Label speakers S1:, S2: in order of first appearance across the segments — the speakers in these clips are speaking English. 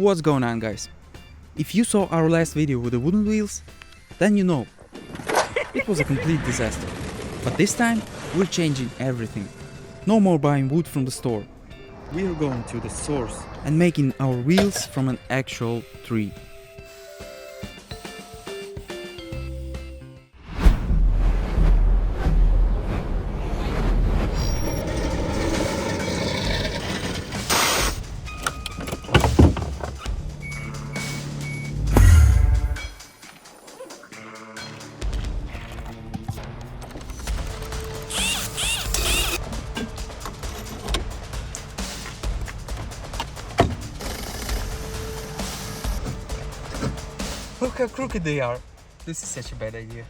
S1: what's going on, guys? If you saw our last video with the wooden wheels, then you know. It was a complete disaster. But this time, we're changing everything. No more buying wood from the store. We're going to the source and making our wheels from an actual tree.
S2: Look how crooked they are. This is such a bad idea.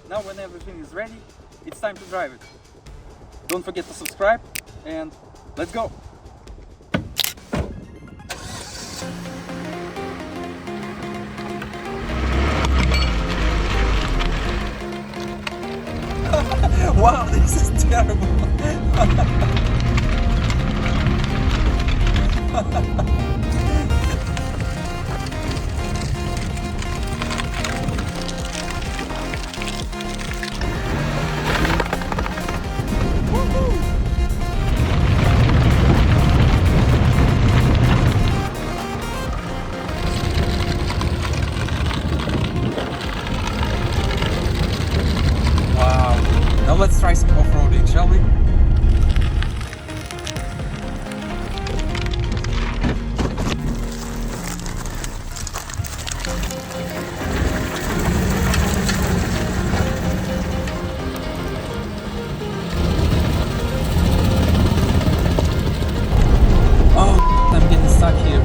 S1: Now when everything is ready, it's time to drive it. Don't forget to subscribe and let's go!
S2: Wow, this is terrible. Now let's try some off-roading, shall we? Oh, I'm getting stuck here.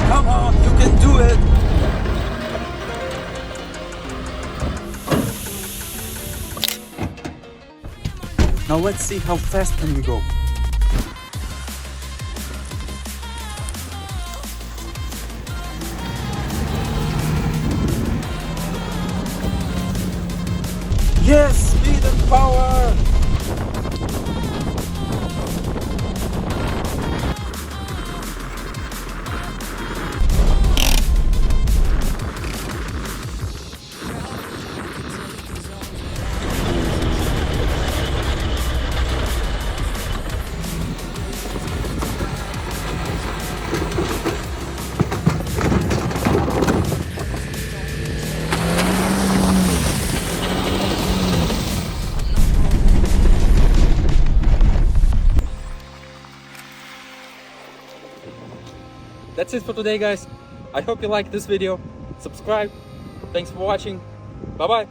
S2: Come on, you can do it! Now let's see how fast can we go. Yes, speed and power!
S1: That's it for today, guys. I hope you liked this video. Subscribe. Thanks for watching. Bye bye.